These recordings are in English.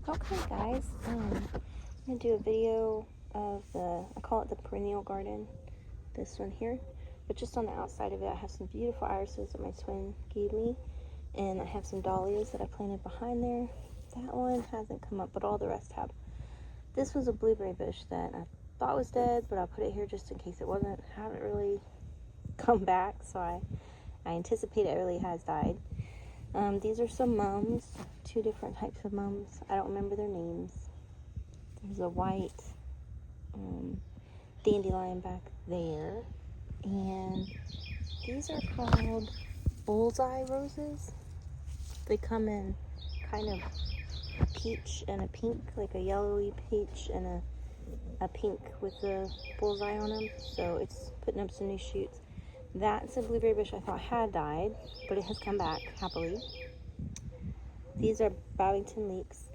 Okay guys, I'm going to do a video of I call it the perennial garden, this one here. But just on the outside of it, I have some beautiful irises that my twin gave me. And I have some dahlias that I planted behind there. That one hasn't come up, but all the rest have. This was a blueberry bush that I thought was dead, but I put it here just in case it wasn't. Haven't really come back, so I anticipate it really has died. These are some mums, two different types of mums. I don't remember their names. There's a white dandelion back there, and these are called bullseye roses. They come in kind of a peach and a pink, like a yellowy peach and a pink with a bullseye on them. So it's putting up some new shoots. That's a blueberry bush I thought had died, but it has come back happily. These are Babington leeks.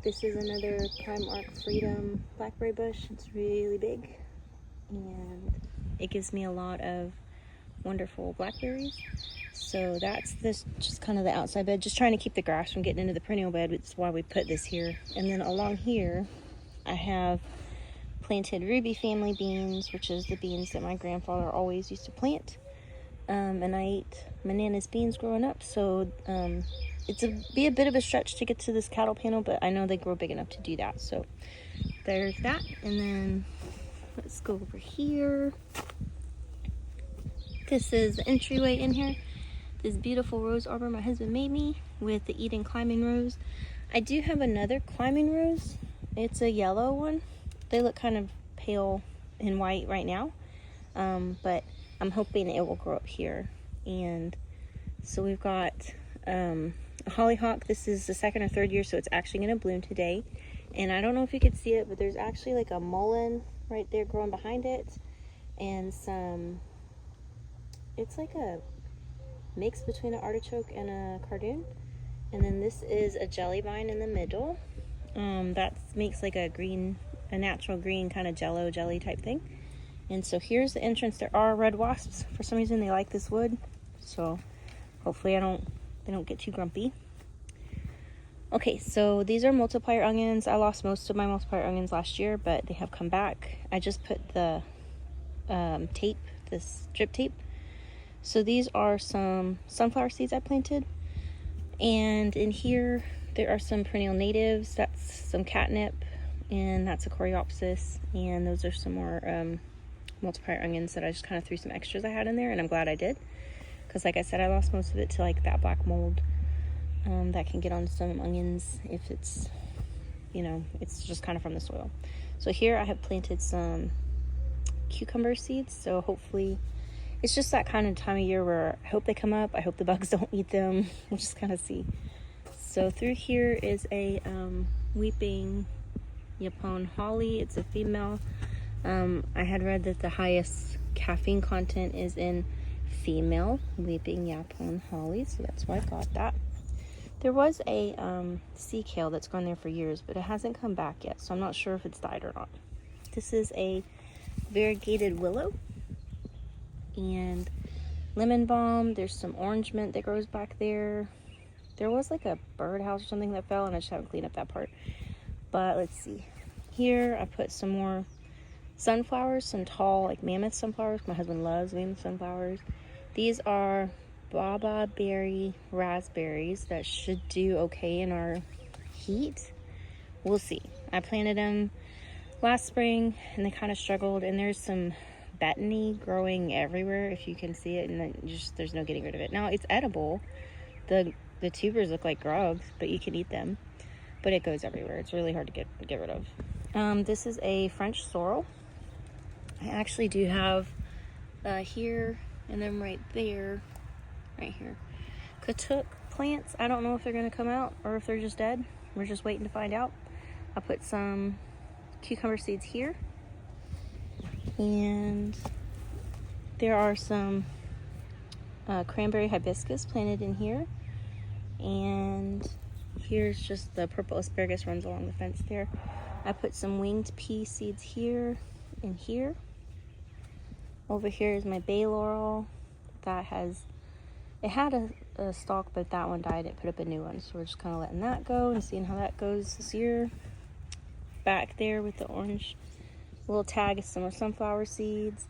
This is another Primark Freedom blackberry bush. It's really big, and it gives me a lot of wonderful blackberries. So that's this, just kind of the outside bed, just trying to keep the grass from getting into the perennial bed. That's why we put this here. And then along here, I have planted ruby family beans, which is the beans that my grandfather always used to plant. And I ate my Nana's beans growing up, so it's be a bit of a stretch to get to this cattle panel, but I know they grow big enough to do that. So there's that. And then let's go over here. This is the entryway in here. This beautiful rose arbor my husband made me with the Eden climbing rose. I do have another climbing rose. It's a yellow one. They look kind of pale and white right now, but I'm hoping it will grow up here. And so we've got a hollyhock. This is the second or third year, so it's actually going to bloom today. And I don't know if you could see it, but there's actually like a mullein right there growing behind it, and some, it's like a mix between an artichoke and a cardoon. And then this is a jelly vine in the middle. That makes like a natural green kind of jelly type thing. And so here's the entrance. There are red wasps. For some reason they like this wood, so hopefully they don't get too grumpy. Okay, so these are multiplier onions. I lost most of my multiplier onions last year, but they have come back. I just put the tape, this drip tape. So these are some sunflower seeds I planted. And in here, there are some perennial natives. That's some catnip, and that's a coreopsis. And those are some more multiplier onions that I just kind of threw some extras I had in there, and I'm glad I did. Because like I said, I lost most of it to like that black mold that can get on some onions if it's, it's just kind of from the soil. So here I have planted some cucumber seeds. So hopefully, it's just that kind of time of year where I hope they come up. I hope the bugs don't eat them. We'll just kind of see. So through here is a weeping Yapon holly. It's a female. I had read that the highest caffeine content is in female weeping Yapon holly, so that's why I got that. There was a sea kale that's gone there for years, but it hasn't come back yet, so I'm not sure if it's died or not. This is a variegated willow and lemon balm. There's some orange mint that grows back there. There was like a birdhouse or something that fell, and I just haven't cleaned up that part. But let's see. Here I put some more sunflowers, some tall like mammoth sunflowers. My husband loves mammoth sunflowers. These are baba berry raspberries that should do okay in our heat. We'll see. I planted them last spring and they kind of struggled, and there's some betony growing everywhere if you can see it, and then there's no getting rid of it. Now it's edible. The tubers look like grubs, but you can eat them, but it goes everywhere. It's really hard to get rid of. This is a French sorrel. I actually do have here and then right there, right here, Katuk plants. I don't know if they're going to come out or if they're just dead. We're just waiting to find out. I put some cucumber seeds here, and there are some cranberry hibiscus planted in here, and here's just the purple asparagus runs along the fence there. I put some winged pea seeds here and here. Over here is my bay laurel that had a stalk, but that one died. It put up a new one, so we're just kind of letting that go and seeing how that goes this year. Back there with the orange little tag is some sunflower seeds.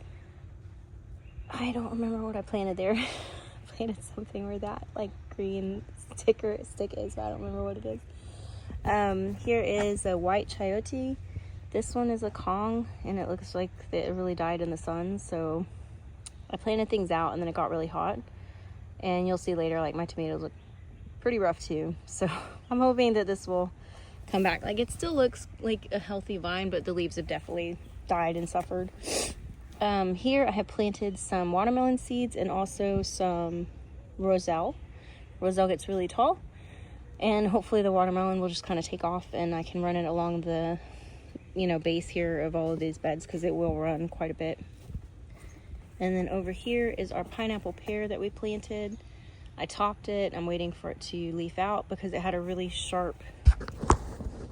I don't remember what I planted there. I planted something where that like green stick is, but I don't remember what it is. Here is a white chayote. This one is a Kong, and it looks like it really died in the sun, so I planted things out, and then it got really hot. And you'll see later, like, my tomatoes look pretty rough too. So I'm hoping that this will come back. Like, it still looks like a healthy vine, but the leaves have definitely died and suffered. Here I have planted some watermelon seeds and also some roselle. Roselle gets really tall, and hopefully the watermelon will just kind of take off, and I can run it along the, you know, base here of all of these beds, because it will run quite a bit. And then over here is our pineapple pear that we planted. I topped it. I'm waiting for it to leaf out because it had a really sharp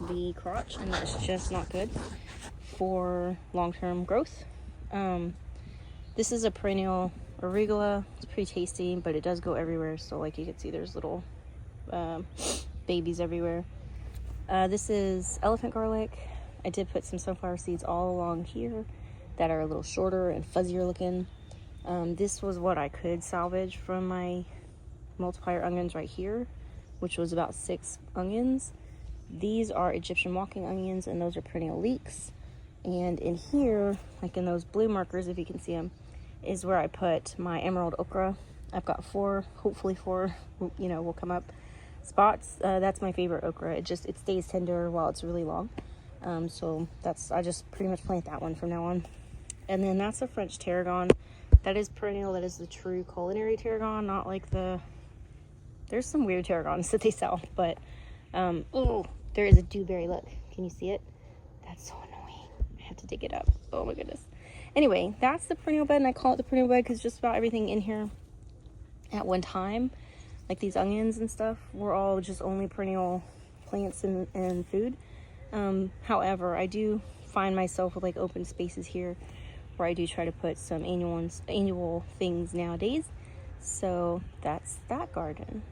V crotch, and that's just not good for long-term growth. This is a perennial arugula. It's pretty tasty, but it does go everywhere. So like you can see, there's little babies everywhere. This is elephant garlic. I did put some sunflower seeds all along here that are a little shorter and fuzzier looking. This was what I could salvage from my multiplier onions right here, which was about 6 onions. These are Egyptian walking onions, and those are perennial leeks. And in here, like in those blue markers, if you can see them, is where I put my emerald okra. I've got 4, hopefully 4, you know, will come up spots. That's my favorite okra. It stays tender while it's really long. So I just pretty much plant that one from now on. And then that's a French tarragon. That is perennial. That is the true culinary tarragon, not like there's some weird tarragons that they sell, but oh, there is a dewberry. Look, can you see it? That's so annoying. I have to dig it up. Oh my goodness. Anyway, that's the perennial bed, and I call it the perennial bed because just about everything in here at one time, like these onions and stuff, were all just only perennial plants and food. However, I do find myself with like open spaces here where I do try to put some annual things nowadays. So that's that garden.